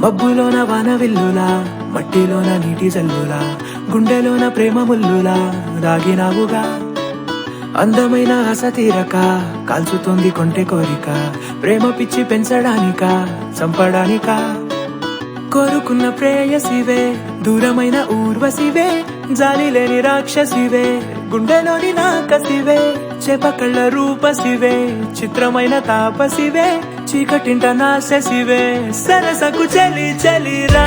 మబ్బులోన వానవిల్లులా, మట్టిలోన నీటి జల్లులా, గుండెలోన ప్రేమ ముల్లులా దాగినావుగా. అందమైన ఆశ తీరక కాల్చుతోంది కొంటె కోరిక, ప్రేమ పిచ్చి పెంచడానిక చంపడానిక. కోరుకున్న ప్రేయసివే, దూరమైన ఊర్వశివే, జాలి లేని రాక్షసివే, గుండెలోని నాకసివే, చేపకళ్ళ రూపసివే, చిత్రమైన తాపసివే, చీకటింట నాశసివే, సరసకు చలి చలిరా,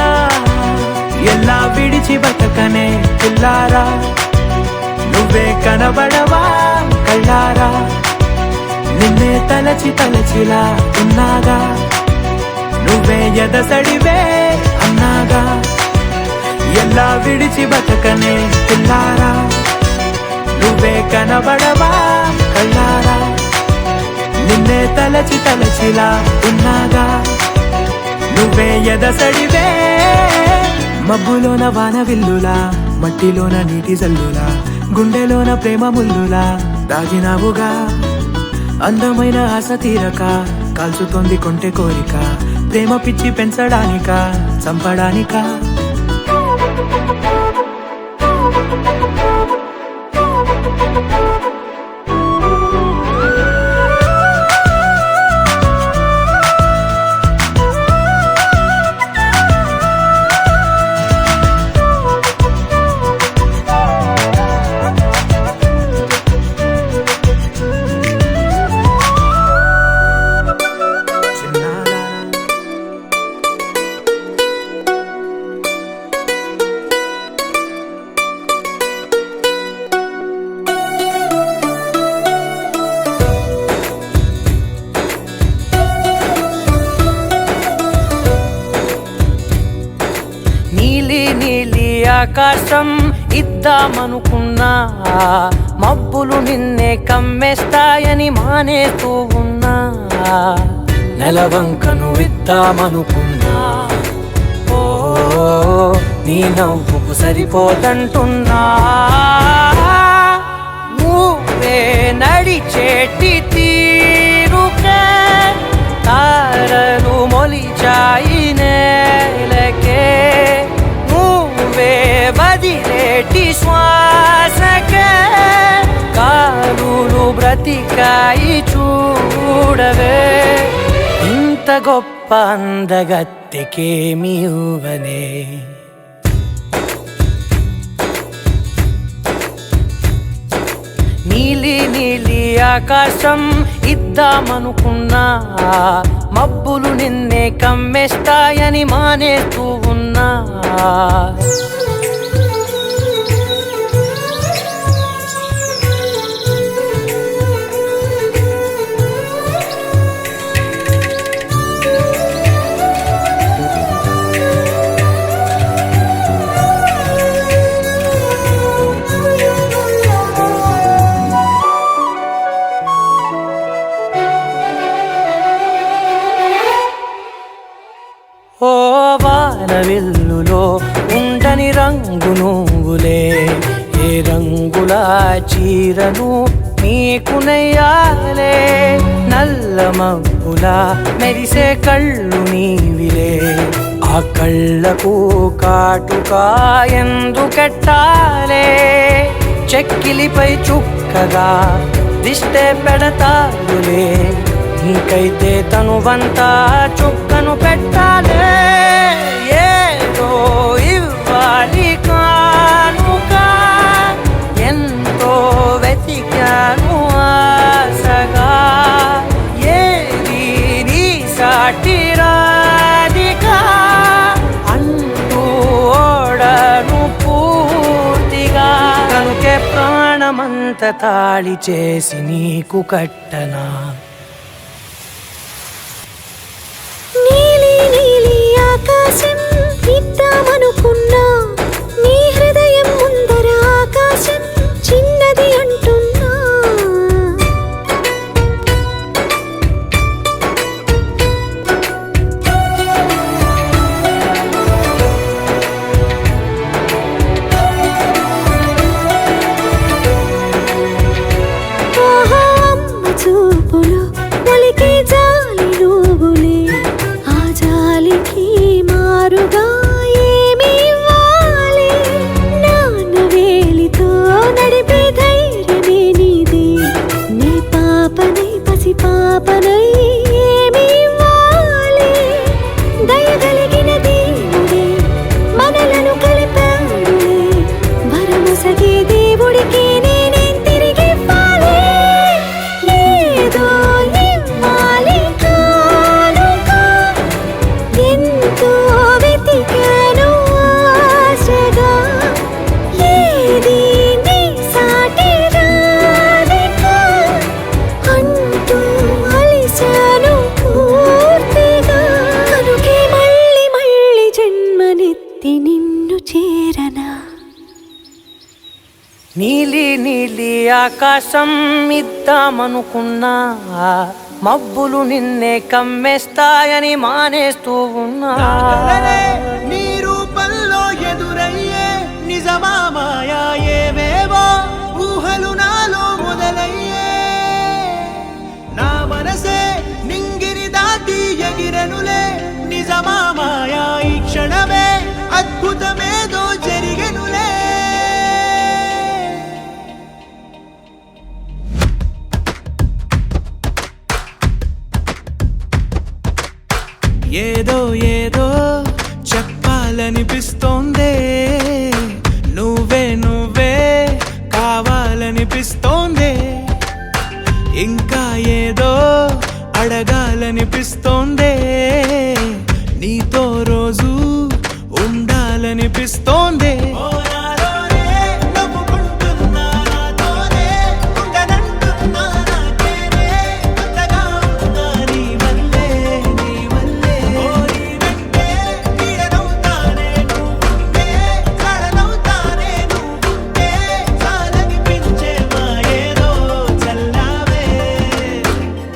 ఎలా విడిచి బతకనే పిల్లారా, నువ్వే కనబడవా కళ్ళారా, నిన్నే తలచి తలచిలా ఉన్నాగా, నువ్వే ఎదసడివే అన్నాగా, ఎలా విడిచి బతకనే పిల్లారా, నువ్వే కనబడవా కళ్ళారా, నిన్నే తలచి తలచిలా ఉన్నాగా, నువ్వే ఎదసడివే. మబ్బులోన వానవిల్లులా, మట్టిలోన నీటి జల్లులా, గుండెలోన ప్రేమ ముల్లులా దాగినావుగా. అందమైన ఆశ తీరక కాల్చుతోంది కొంటె కోరిక, ప్రేమ పిచ్చి పెంచడానిక చంపడానిక. నీలి ఆకాశం ఇద్దామనుకున్నా, మబ్బులు నిన్నే కమ్మేస్తాయని మానేస్తూ ఉన్నా, నెలవంకను ఇద్దామనుకున్నా, ఓ నీ నవ్వుకు సరిపోదంటున్నా, నువ్వే నడిచేటి తీరుకే తారలు మొలిచాయి నేలకే, వదిలేటి శ్వాసకే కాలులు బ్రతికాయి చూడవే, ఇంత గొప్ప అందగత్తెకేమి ఇవ్వనే. నీలి ఆకాశం ఇద్దామనుకున్నా, మబ్బులు నిన్నే కమ్మేస్తాయని మానేస్తూ ఉన్నా, ఓ వానవిల్లులో ఉండని రంగు నువ్వులే, ఏ రంగుల చీరను నీకు నెయ్యాలే, నల్ల మబ్బులా మెరిసే కళ్ళు నీవిలే, ఆ కళ్ళకు కాటుకా ఎందుకెట్టాలే, చెక్కిలిపై చుక్కగా దిష్టే పెడతాడులే, నీకైతే తనువంతా చుక్కను పెట్టాలే, ఏదో ఇవ్వాలి కానుక, ఎంతో వెతికాను ఆశగా, ఏది నీ సాటి రాధిక అంటూ ఓడను పూర్తిగా, కనుకే ప్రాణమంత తాళి చేసి నీకు కట్టనా. ఆకాశం ఇద్దామనుకున్నా, నీ హృదయం ముందర ఆకాశం చిన్నది అంటున్నా, అమ్మ చూపులు ఒలికే జాలి నువ్వులే, ఆ జాలికి మా ఆకాశం ఇద్దామనుకున్నా మబ్బులు నిన్నే కమ్మేస్తాయని మానేస్తూ ఉన్నా నీ రూపంలో ఎదురయ్యే నిజమా మాయా ఏవేవో ఊహలు నాలో మొదలయ్యే నా మనసే నింగిని దాటి ఎగిరెనులే నిజమా మాయా ఈ క్షణమే అద్భుతమేదో జరిగెనులే ఏదో ఏదో చెప్పాలనిపిస్తోందే నువ్వే నువ్వే కావాలనిపిస్తోందే ఇంకా ఏదో అడగాలనిపిస్తోందే నీతో రోజు ఉండాలనిపిస్తోందే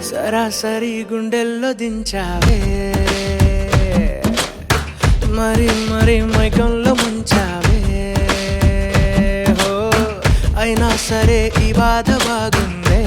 సరాసరి గుండెల్లో దించావే మరి మరి మైకంలో ముంచావే హో అయినా సరే ఈ బాధ బాగుందే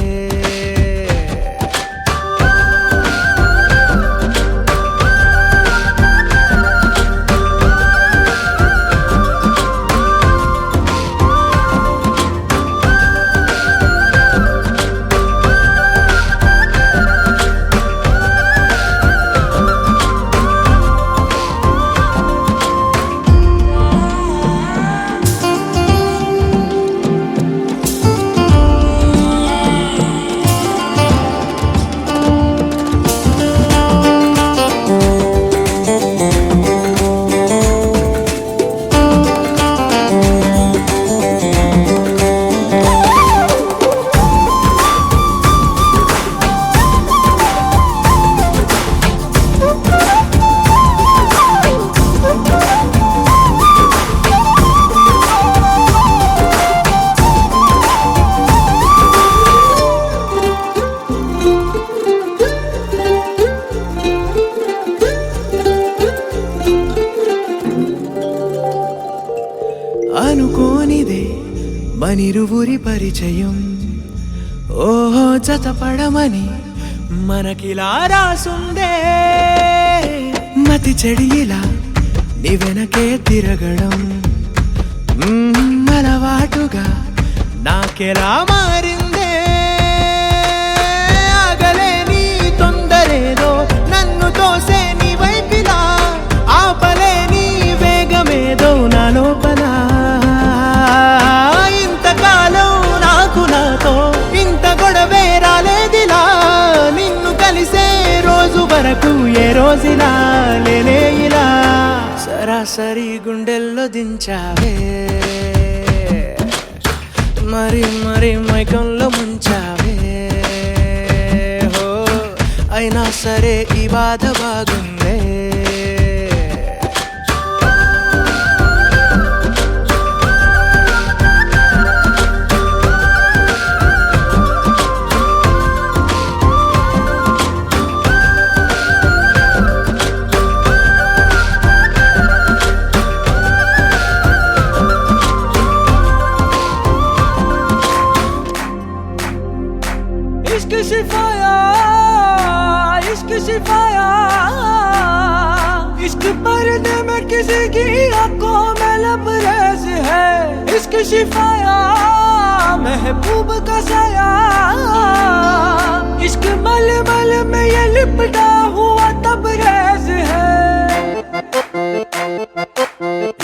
అనుకోనిదే మనిరువురి పరిచయం ఓహో జతపడమని మనకిలా రాసుందే మతి చెడిలా నీ వెనకే తిరగడం అలవాటుగా నాకెలా మారిందే ఆగలేని తొందరేదో నన్ను తోసే నీ వైపిలా ఆపలేని వేగమేదో నా లోపల ఇంతకాలం నాకు నాతో ఇంత గొడవే రాలేదిలా నిన్ను కలిసే రోజు వరకు ఏ రోజులా లేనే ఇలా సరాసరి గుండెల్లో దించావే మరి మరి మైకంలో ముంచావే హో అయినా సరే ఈ బాధ బాగుందే इश्क सिफाया इश्क सिफाया इश्क पर्दे में किसी की आंखों में लबरेज है इश्क सिफाया महबूब का साया इश्क मल मल में ये लिपटा हुआ तबरेज है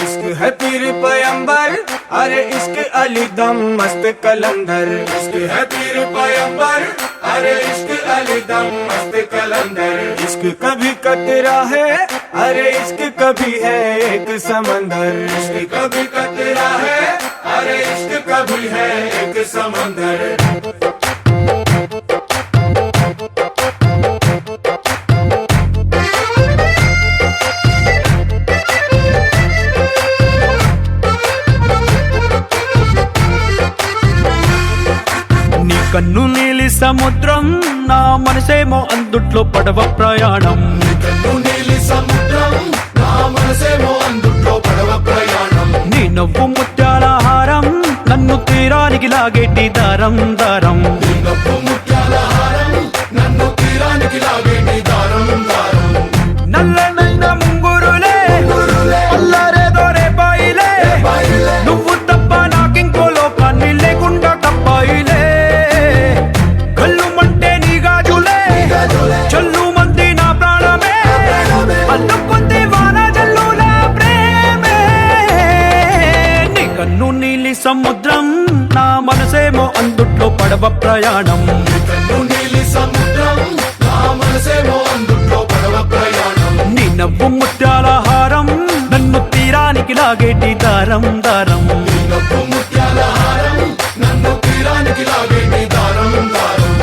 इश्क है पीर पैगंबर अरे इश्क अली दम मस्त कलंदर इश्क है पीर पैगंबर अरे इश्क अली दम मस्त कलंदर इश्क कभी कतरा है अरे इश्क कभी है एक समंदर इश्क कभी कतरा है अरे इश्क कभी है एक समंदर కన్ను నీలి సముద్రం నా మనసేమో అందుట్లో పడవ ప్రయాణం. కన్ను నీలి సముద్రం నా మనసేమో అందుట్లో పడవ ప్రయాణం. నీ నవ్వు ముత్యాల హారం నన్ను తీరానికి లాగేటి దారం దారం. నీ నవ్వు ముత్యాల హారం నన్ను తీరానికి లాగేటి దారం దారం. నల్లనైన ముంగురులే అల్లారేదో రేపాయిలే, నువ్వు తప్ప నాకింకో లోకాన్ని లేకుండా తప్పాయిలే. కళ్ళు మంటే నీ గాజులే చల్లు మంది నా ప్రాణమే, అల్లుకుంది వాన జల్లుల ప్రేమే. నీ కన్ను నీలి సముద్రం నా మనసేమో అందుట్లో పడవ ప్రయాణం. కన్ను నీలి సముద్రం నా మనసేమో అందుట్లో పడవ ప్రయాణం. నీ నవ్వు ముత్యాల హారం నన్ను తీరానికి లాగేటి దారం దారం. నీ నవ్వు ముత్యాల హారం నన్ను తీరానికి లాగేటి దారం దారం.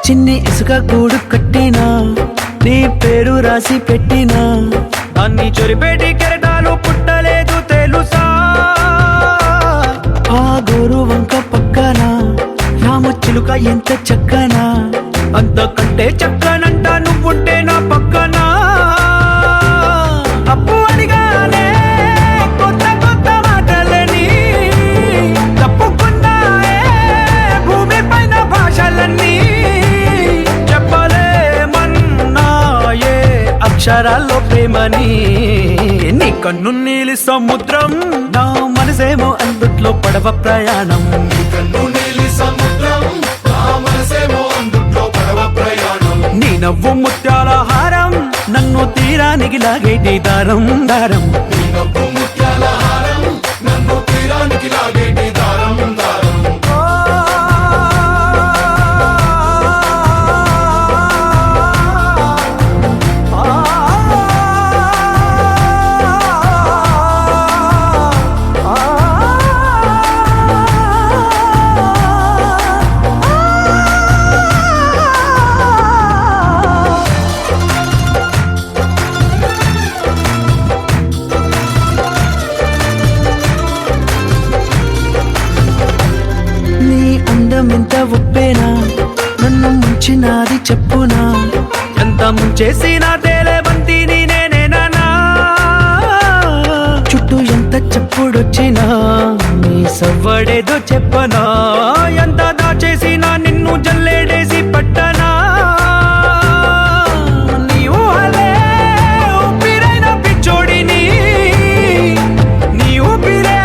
చిన్ని ఇసుక గూడు కట్టినా నీ పేరు రాసి పెట్టినా, దాన్ని చొరిపేటి కెరటాలు పుట్టలేదు తెలుసా. ఆ గోరు వంక పక్కన రామచిలుక ఎంత చక్కనా, అంతకంటే చక్కనంట నువ్వుంటే నా పక్కన. అప్పు అడిగానే కొత్త కొత్త మాటలని, తప్పుకున్నాయే భూమి పైన భాషలన్నీ. చెప్పలేమన్నాయే అక్షరాల్లో ప్రేమని. నీ కన్ను నీలి సముద్రం నా మనసేమో అందుట్లో పడవ ప్రయాణం. కన్ను నీలి సముద్రం నా మనసేమో అందుట్లో పడవ ప్రయాణం. నీ నవ్వు ముత్యాల హారం నన్ను తీరానికి లాగేటి దారం దారం. నీ నవ్వు ముత్యాల హారం నన్ను తీరానికి లాగేటి దారం దారం. నీ అందం ఎంత ఒప్పేనా, నన్ను ముంచినాది చెప్పునా. ఎంత ముంచేసినా తేలేవంతిని నేనేనా. చుట్టూ ఎంత చెప్పుడొచ్చినా నీ సవ్వడేదో చెప్పనా. ఎంత దాచేసినా నిన్ను జల్లేడేసి పట్టనా. నీ ఊహలే ఊపిరైన పిచ్చోడిని, నీ ఊపిరే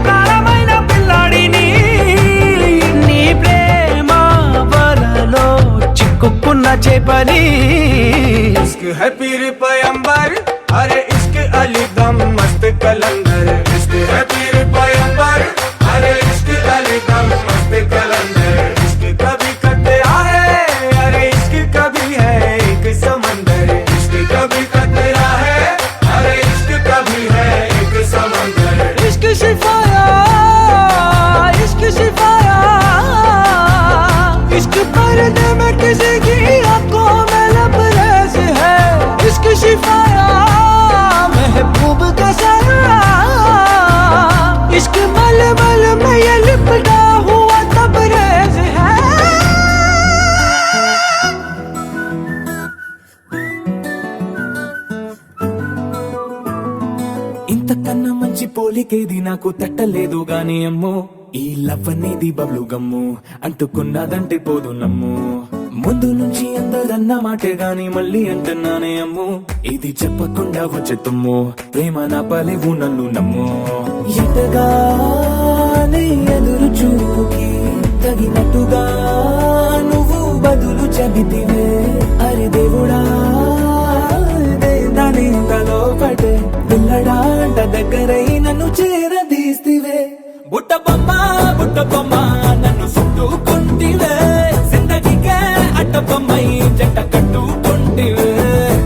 ప్రాణమైన పిల్లాడిని. నీ ప్రేమ వలలో చిక్కుకున్న చేపని. इश्क है पीर पैगंबर अरे इश्क अली दम मस्त कलंदर. इश्क है पीर पैगंबर अरे इश्क अली दम मस्त कलंदर. इश्क कभी कतरा है अरे इश्क कभी है एक समंदर. इश्क कभी कतरा है अरे इश्क कभी है एक समंदर. इश्क शिफाया, इश्क शिफाया, इश्क पर्दे में किसी की आंखों में लबरेज है. इश्क शिफाया महबूब का सरा, इश्क मलमल में ये लिपटा हुआ तबरेज है. ఇంతకన్నా మంచి పోలికేది నాకు తట్టలేదు గాని అమ్మో. ఈ లవ్ అనేది బబ్లు గమ్ము అంటుకున్నదంటే పోదు నమ్ము. ముందు నుంచి అందరన్న మాటే గాని మళ్ళీ అంటున్నానే అమ్ము. ఇది చెప్పకుండా వచ్చే తుమ్ము ప్రేమ నా పలేవు నన్ను నమ్ము. ఎటగానే ఎదురు చూపుకి తగినట్టుగా నువ్వు బదులు చెబితివే. అరే దేవుడా దాని తలో పడే పిల్లడాంట దగ్గరై నన్ను చేరదీస్తివే. బుట్ట బొమ్మ నన్ను చుట్టుకుంటివే. జిందగీకే అట్ట బొమ్మై జంట కట్టుకుంటివే.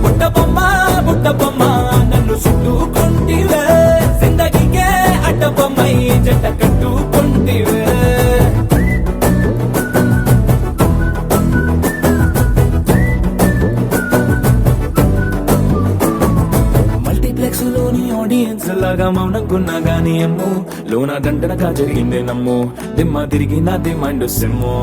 బుట్ట బొమ్మ నన్ను చుట్టుకుంటివే. జిందగీకే అట్ట బొమ్మ ఇప్పటిదాకా మౌనంకున్నా గానీ అమ్ము లోన దండనగా జరిగిందే నమ్ము దిమ్మ తిరిగి నా దిమ్మండు సిమ్ము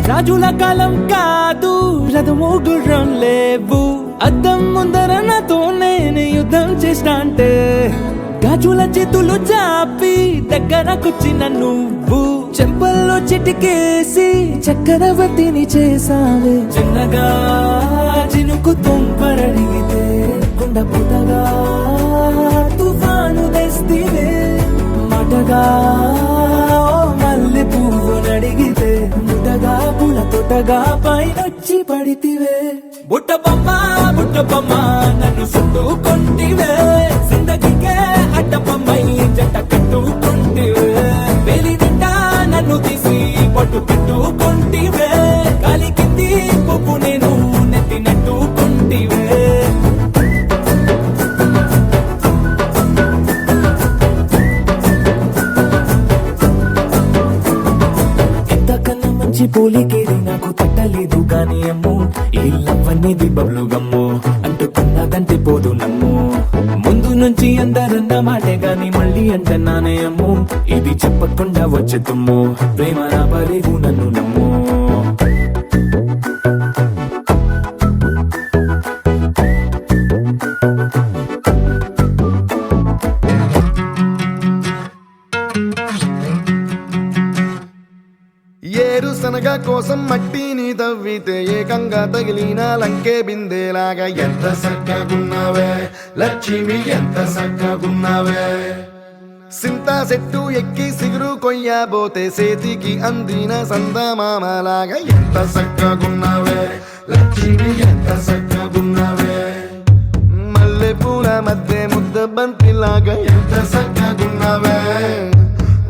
రాజుల కాలం కాదు రథము గుర్రం లేవు అద్దం ముందర నాతో నేను యుద్ధం చేస్తా అంటే గాజుల చేతులు చాపి దగ్గరకొచ్చిన నువ్వు చెంపల్లో చిటికేసి చక్రవర్తిని చేసావే చిన్నగా చినుకు తుంపరడిగితే కుండ పుటగా తుఫాను తెస్తివే మాటగా మల్లె పువ్వు నడిగితే ముటగా పుల తొటగా పైనొచ్చి పడితివే బుట్ట బొమ్మ నన్ను చుట్టుకొంటివే జిందగీకే అడ్డపమ్మై జంట కట్టుకొంటివే వేలి నిండా నన్ను తీసి పట్టు పెట్టుకొంటివే కాలి కింది పువ్వు నేను నెత్తినట్టుకొంటివే ఎంతకన్నా మంచి పోలికేది నాకు తట్టలేదు గానీ అమ్ము ఈ లవ్ అనేది బబ్లు గమ్ము అంటుకున్నదంటే పోదు నమ్ము ముందు నుంచి అందరన్న మాటే గాని మళ్ళీ అంటున్నానే అమ్ము ఇది చెప్పకుండా వచ్చే తుమ్ము ప్రేమ రాబలేదు నన్ను నమ్ము ఏరుశనగ కోసం మట్టిని తవ్వితే ఏకంగా తగిలిన లంకే బిందేలాగా ఎంత సక్కగున్నావే లక్ష్మి ఎంత సక్కగున్నావే సింతా చెట్టు ఎక్కి సిగురు కొయ్యబోతే చేతికి అందిన సందమామలాగా ఎంత సక్కగున్నావే లక్ష్మి ఎంత సక్కగున్నావే మల్లె పూల మధ్య ముద్ద బంతిలాగా ఎంత సక్కగున్నావే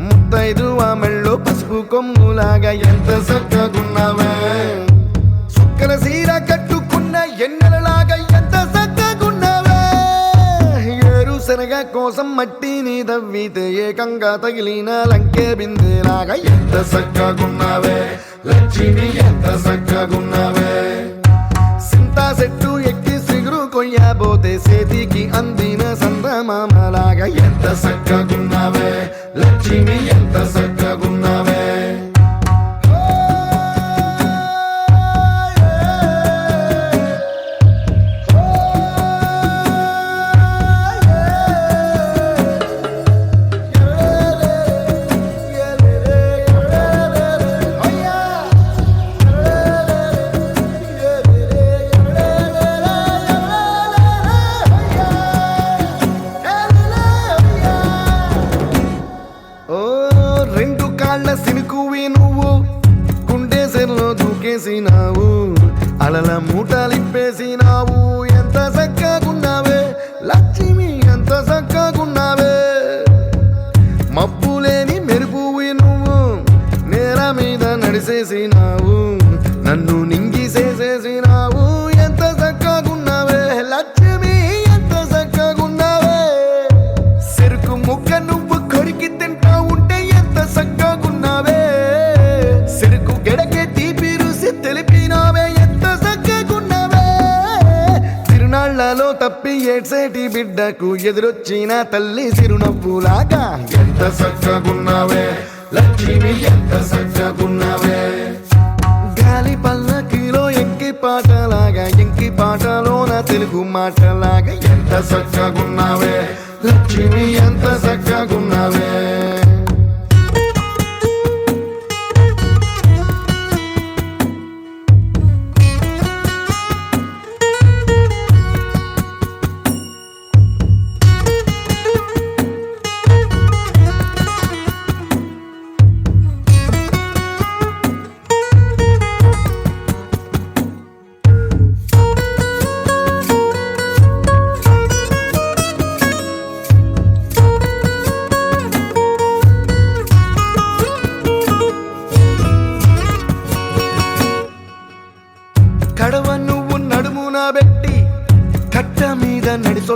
ముత్తైదు ఆ మెళ్ళో పసుపు కొమ్ములాగా ఎంత సక్కగున్నావే సుక్కల సీర కట్టుకున్న ఎన్నెలలాగా ఎంత సక్కగున్నావే ఏరుశనగ కోసం మట్టిని తవ్వితే ఏకంగా తగిలిన లంకే బిందేలాగా ఎంత సక్కగున్నావే లక్ష్మి ఎంత సక్కగున్నావే సింతా చెట్టు ఎక్కి సిగురు కొయ్యబోతే చేతికి అందిన సందమామలాగా ఎంత సక్కగున్నావే లక్ష్మి ఎంత సక్కగున్నావే రెండు కాళ్ళ సినుకువి నువ్వు గుండె సెల్లో దూకేసినావు అలల మూటలిప్పేసినావు ఎంత చక్కగున్నావే లక్ష్మి ఎంత చక్కగున్నావే మబ్బులేని మెరుపువి నువ్వు నేల మీద నడిసేసినావు నన్ను నింగిసేసేసినావు ఎంత చక్కగున్నావే లక్ష్మి ఎంత చక్కగున్నావే చెరుకు ముక్క నువ్వు కొరికి తింటా ఉంటే ఎంత చక్కగున్నావే చెరుకు గెడకే తీపి రుసి తెలిపినావే ఎంత చక్కగున్నావే తిరునాళ్లలో తప్పి ఏడ్సేటి బిడ్డకు ఎదురొచ్చిన తల్లి చిరునవ్వులాగా ఎంత చక్కగున్నావే లక్ష్మి ఎంత చక్కగున్నావే గాలి పల్లకిలో ఎంకి పాటలాగా ఎంకి పాటలోన తెలుగు మాటలాగా ఎంత చక్కగున్నావే లక్ష్మి ఎంత చక్కగున్నావే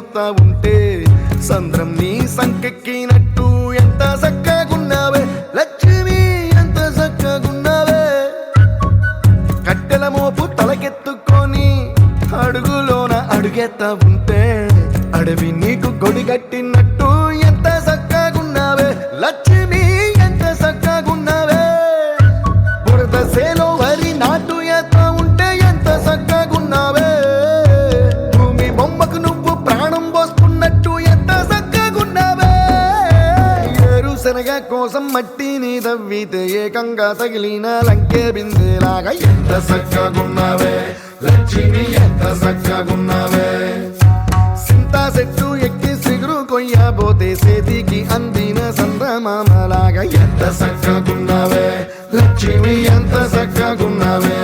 వస్తా ఉంటే సంద్రం నీ సంకెక్కినట్టు ఎంత చక్కగున్నావే లక్ష్మి, ఎంత చక్కగున్నావే. కట్టెల మోపు తలకెత్తుకొని అడుగులోన అడుగెత్తా ఉంటే అడవి నీకు గొడిగట్టినట్టు ఎంత చక్కగున్నావే లక్ష్మి, ఎంత చక్కగున్నావే. బురద సేలో వరి నాటు ఎత్తా ఉంటే ఎంత చక్కగున్నావే. భూమి బొమ్మకు నువ్వు ప్రాణం పోసుకున్నట్టు ఎంత చక్కగున్నావే. ఏరుశనగ కోసం మట్టిని తవ్వితే ఏకంగా తగిలిన లంకే బిందెలాగా ఎంత చక్కగున్నావే లక్ష్మి, ఎంత చక్కగున్నావే. సింతా చెట్టు ఎక్కి సిగురు కొయ్యబోతే చేతికి అందిన సందమామలాగా ఎంత చక్కగున్నావే లక్ష్మి, ఎంత చక్కగున్నావే.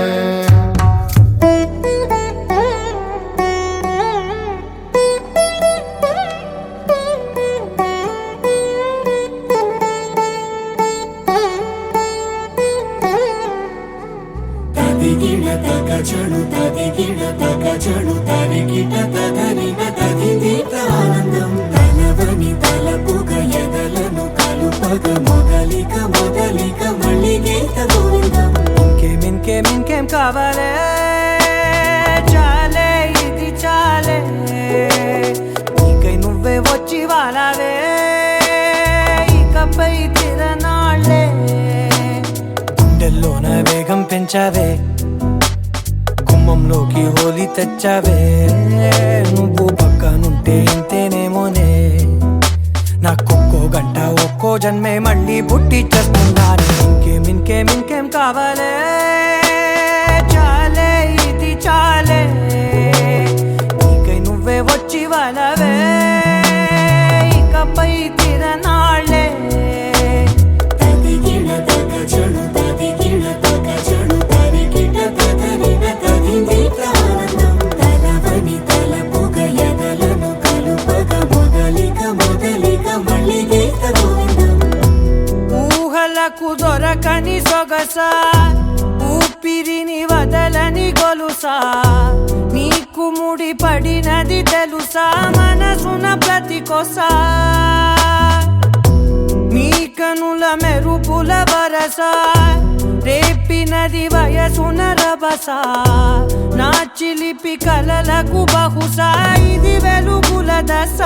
తదిగిడ తగ చెడు తదిగిడ తగ చెడు తరిగిట తగరిన తదిదీత ఆనందం తలవని తలపుగ ఎదలను కలుపగ మొదలిక మొదలిక మళ్ళీ గీత గోవిందం. ఇంకేం కావాలే, చాలే ఇది చాలే, నీకై నువ్వే వచ్చి వాలావే ఇకపై తిరనాళ్ళే. గుండెల్లోన వేగం పెంచావే, గుమ్మంలోకి హోలీ తెచ్చావే. నువ్వు పక్కనుంటే ఇంతేనేమోనే, నాకొక్కో గంట ఒక్కో జన్మే మళ్ళీ పుట్టి చేస్తున్నాను. ఇంకేం కావాలే, చాలే ఇది చాలే, నీకై నువ్వే వచ్చి వాళ్ళవే ఇకపై తిరనాళ్ళే. తదిగిడ తగ చెడు తదిగిడ తగ చెడు తరిగిట తగరిన తదిదీత ఆనందం తలవని తలపుగ ఎదలను కలుపగ మొదలిక మొదలిక మళ్ళీ గీత గోవిందం. ఊహలకు దొరకని సొగసా, ఊపిరిని వదలని గొలుసా, నీకు ముడి పడినది తెలుసా మనసున ప్రతి కొసా. నీ కనుల మెరుపుల వరస రేపినది వయసున రభస, నా చిలిపి కలలకు బహుశా ఇది వెలుగుల దశ.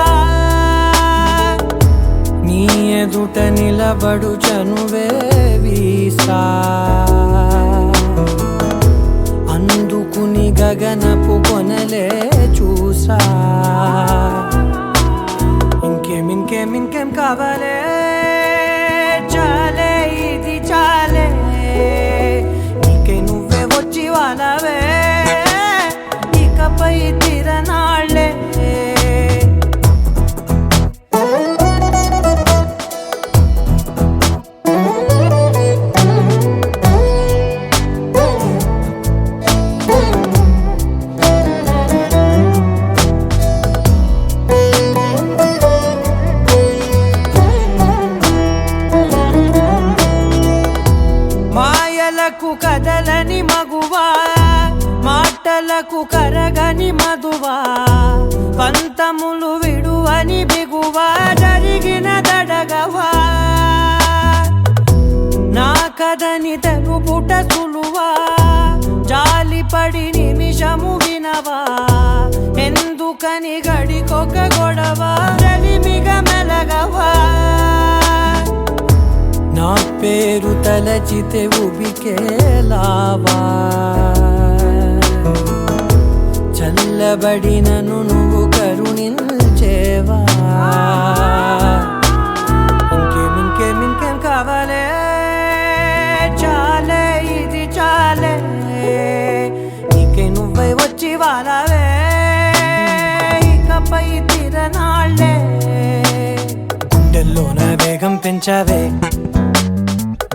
నీ ఎదుట నిలబడు చనువే వీసా, అందుకుని గగనపు కొనలే చూసా. ఇంకేం కావాలే, చాలే ఇది చాలే, నీకై నువ్వే వచ్చి వాలవే ఇకపై తిరనాళ్ళే. మాయలకు కదలని మగువా, మాటలకు కరగని మధువా, పంతములు విడువని బిగువా, జరిగిన దడగవా. నా కథని తెలుపుట సులువా, జాలిపడి నిమిషము వినవా, ఎందుకని గడికొక గొడవ రలిమిగ మెలగవా. నా పేరు తలచితే ఉబికేలావా, చల్లబడినను నువ్వు కరుణించేవా. ఇంకేం కావాలే, చాలే ఇది చాలే, నీకై నువ్వై వచ్చి వాలవే ఇకపై తిరనాళ్ళే. గుండెల్లోన వేగం పెంచావే,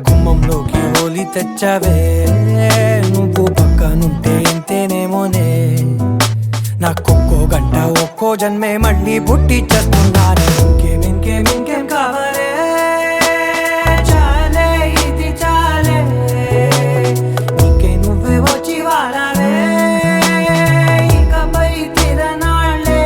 గుమ్మంలోకి హోలీ తెచ్చావే. నువ్వు పక్కనుంటే ఇంతేనేమోనే, నాకొక్కో గంట ఒక్కో జన్మే మళ్ళీ పుట్టి చేస్తున్నాను. ఇంకేం కావాలే, చాలే ఇది చాలే, నీకై నువ్వే వచ్చి వాలవే ఇకపై తిరనాళ్ళే.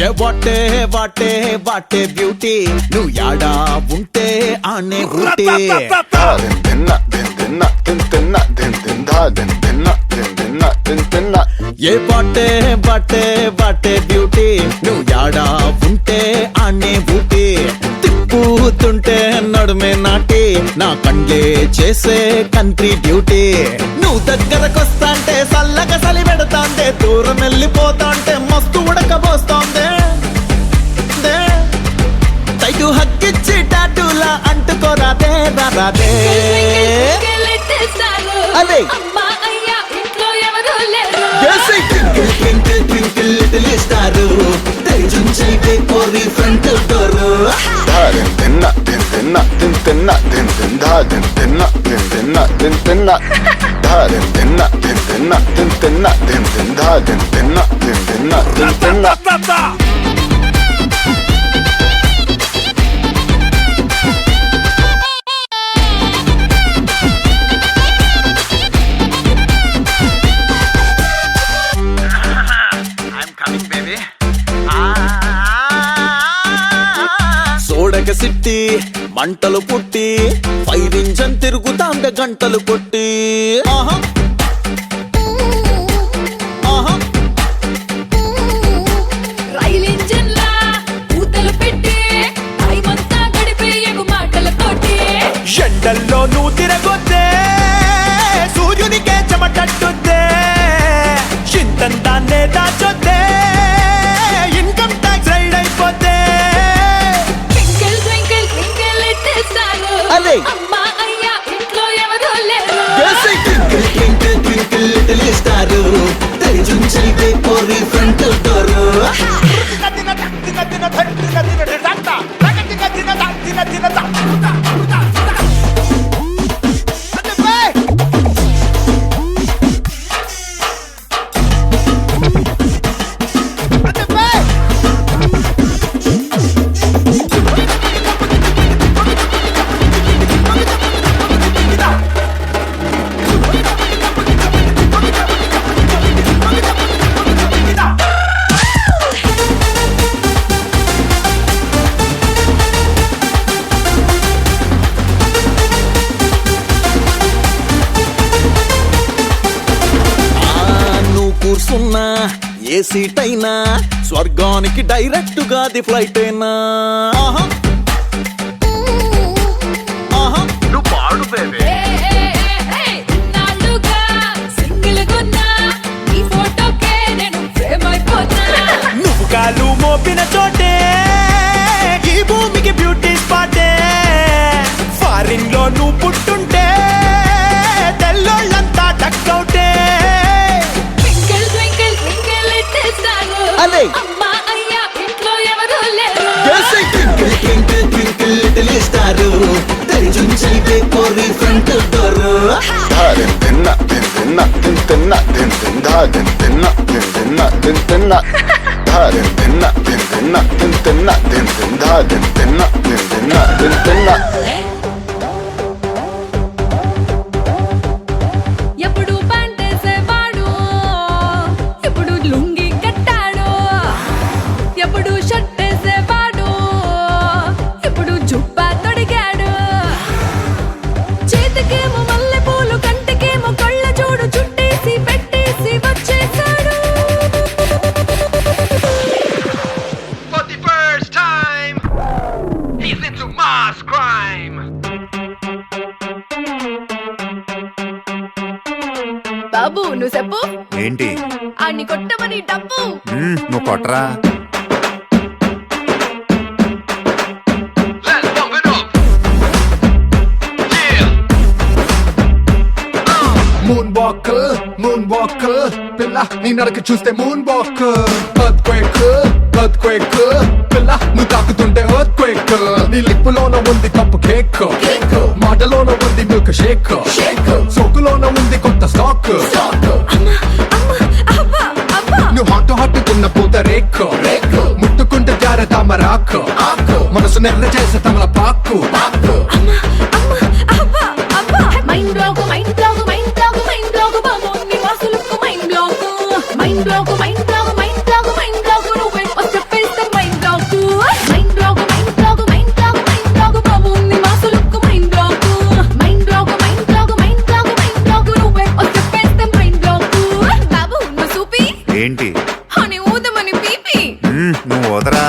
ఏ వాటే వాటే వాటే బ్యూటీ నువ్వు యాడా ఉంటే ఆనే ఊటీ ఏ వాటే వాటే వాటే బ్యూటీ నువ్వు యాడా ఉంటే ఆనే ఊటీ తిప్పుతుంటే నడుమే నాటి నా కండ్లే చేసే కంట్రీ డ్యూటీ నువ్వు దగ్గరకొస్తాంటే సల్లగా సలి పెడతాంటే దూరం వెళ్ళిపోతాంటే మస్తు ఉడకబోస్తోందే తైటు హక్కిచ్చి టాటూలా అంటుకోరాదే రాదే అదే ట్వింకిల్ ట్వింకిల్ లిటిల్ స్టార్ తెరిచుంచైతే కోరి ఫ్రంట్ డోర్ సోడక సిట్టి మంటలు పుట్టి ఫైర్ ఇంజన్ తిరుగుతాండే గంటలు కొట్టి ఆహా ఆహా రైల్ ఇంజన్ లా ఊతలు పెట్టి టైమంతా గడిపేయకు మాటలతోటి ఎండల్లో నువ్వు తిరగొద్దే సూర్యునికే చెమటట్టుద్దే చింతంతాన్నే దాచొద్దే ఇన్కమ్ ట్యాక్స్ రైడ్ అయిపోతే twinkle twinkle twinkle little star అదే అమ్మా అయ్యా ఇంట్లో ఎవరూ లేరు twinkle twinkle twinkle little star తెరిచుంచైతే కోరి ఫ్రంట్ డోర్ కూర్చున్నా ఏ సీట్ అయినా స్వర్గానికి డైరెక్ట్ గా ది ఫ్లైట్ అయినా ఆహా ఆహా నువ్వు పాడు బేబీ నాలుగా సింగిల్ గున్నా ఈ ఫోటోకే నేను ఫ్రేమ్ అయిపోతా నువ్వు కాలు మోపిన చోటే ఈ భూమికి బ్యూటీ స్పాటే ఫారిన్ లో నువ్వు పుట్టుంటే తెల్లోళ్ళంతా టక్కౌటే అదే అమ్మా అయ్యా ఇంట్లో ఎవరూ లేరు twinkle twinkle twinkle little star తెరిచుంచైతే కోరి ఫ్రంట్ డోర్ ఎప్పుడు పంటేసేవాడు ఇప్పుడు లుంగి కట్టాడు ఎప్పుడు షర్ట్ వేసేవాడు ఇప్పుడు జుబ్బా తొడిగాడు చేతికేమో మల్లె పూలు కంటికేమో కళ్ళ చూడు చుట్టేసి పెట్టేసి వచ్చేసాడు For the first time, he's into mass crime. బాబు నువ్వు చెప్పు ఏంటి ఆన్ని కొట్టమని డబ్బు నువ్వు కొట్టరా Let's pump it up. Yeah. Moon walk పిల్ల నీ నడక చూస్తే మూన్ వాక్ ఎర్త్క్వేక్ పిల్ల నువ్వు తాకుతుంటే ఎర్త్క్వేక్ నీ లిప్పులోన ఉంది కప్పు కేక్ మాటలోన ఉంది మిల్క్ షేక్ సోకులోన ఉంది కొత్త స్టాక్ నువ్వు హట్టుకున్న పూత రేక్ ముట్టుకుంటే జార తామరాకు మనసు నెర్ర చేసే తమల పాకు mind block mind block mind block mind block బాబు నీ వాసులకు mind block mind block mind block mind block mind block నువ్వే చెప్పేస్తా ఏంటి అని ఊదమని పీపీ. నువ్వు వదరా.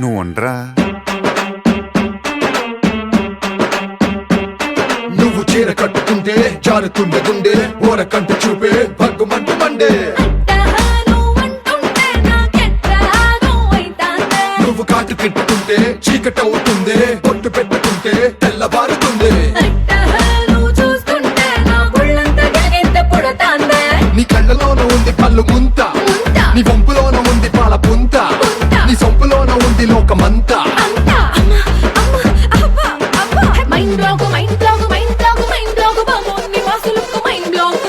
నువ్వు ఉండరా. నువ్వు చీర కట్టుకుంటే జారుతుండే గుండె ఓర కంట చూపే భగ్గుమంటు మండే అట్టహాను అంటుంటే నాకెట్టాను అయితాందే. నువ్వు కాటు పెట్టుకుంటే చీకటవుతుంది పొట్టు పెట్టుకుంటే తెల్లబారుతుంది అట్టహాను చూస్తుంటే నా గుళ్ళంతా గిలిగింత పుడతాందే. నీ కళ్ళలోన ఉంది పళ్ళు ముంత ముంత. నీ వంపులోన ఉంది పాల పుంత పుంత. నీ సొంపులోన ఉంది లోకమంతా అంతా అబ్బా అబ్బా. Mind block mind block mind block mind block బాబోన్ని వాసులకు mind block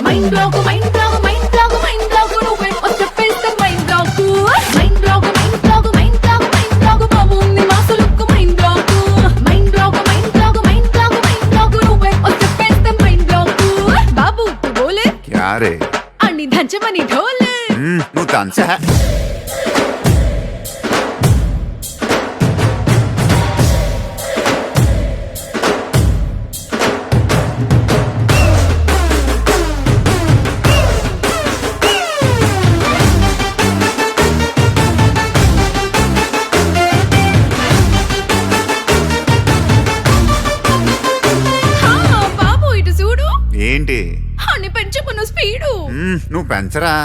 mind block mind block mind block mind block నువ్వే వచ్చేస్తే mind block mind block mind block mind block mind block బాబోన్ని వాసులకు mind block mind block mind block mind block mind block నువ్వే వచ్చేస్తే mind block. బాబు తు బోలే క్యా రే. అన్ని దంచమని ఢోలే. నువ్వు తంచా. హా బాబు ఇటు చూడు ఏంటి అని పెంచుకున్న స్పీడు. నువ్వు పెంచరా.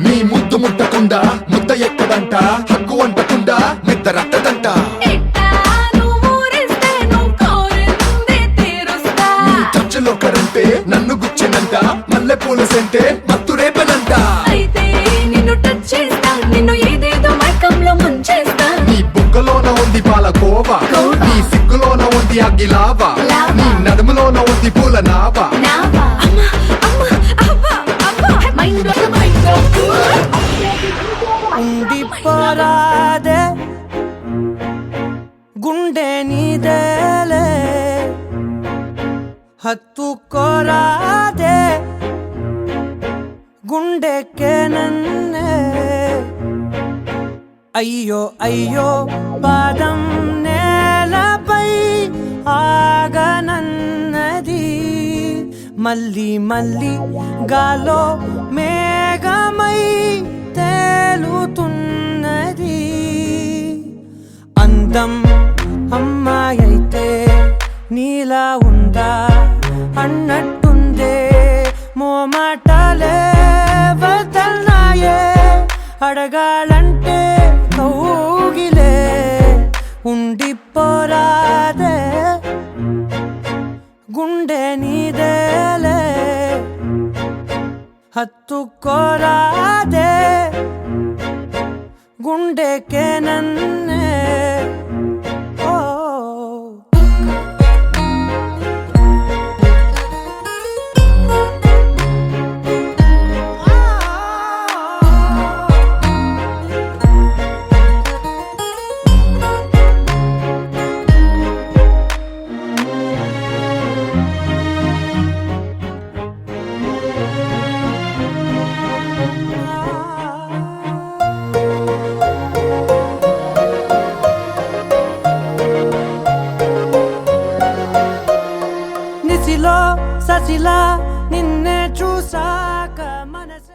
నీ ముద్దు ముట్టకుండా ముద్ద ఎక్కదంట హక్కు అంటకుండా మిద్ద రట్టదంట ఎట్టా నువ్వు ఊరిస్తే నువ్వు కోరిందే తీరుస్తా. నీ చర్చలో కరంటే నన్ను గుచ్చినంట మల్లె పూల సెంటే మత్తు రేపనంట అయితే నిన్ను టచ్ చేస్తా నిన్ను ఏదేదో మైకంలో ముంచేస్తా. నీ బుగ్గలోన ఉంది పాల కోవా నీ సిగ్గులోన ఉంది అగ్గిలావా నీ నడుములోన ఉంది పూల నావా నావా అమ్మా అమ్మా అబ్బా అబ్బా. Mind block mind block. ఉండిపోరాదే గుండె నీదేలే హత్తుకోరాదే గుండెకే నన్నే. అయ్యో అయ్యో పాదం నేలపై ఆగనన్నది మళ్ళీ మళ్ళీ గాలో మేఘమై తేలుతున్నది. అందం అమ్మాయైతే నీలా ఉందా అన్నట్టుందే మోమాటలే వదల్నాయే అడగాలంటే కౌగిలే. ఉండిపోరాదే గుండె నీదేలే హత్తుకోరాదే గుండెకే నన్నే. ఓ నిసిలో ససిలా నిన్నే చూసాక మనసే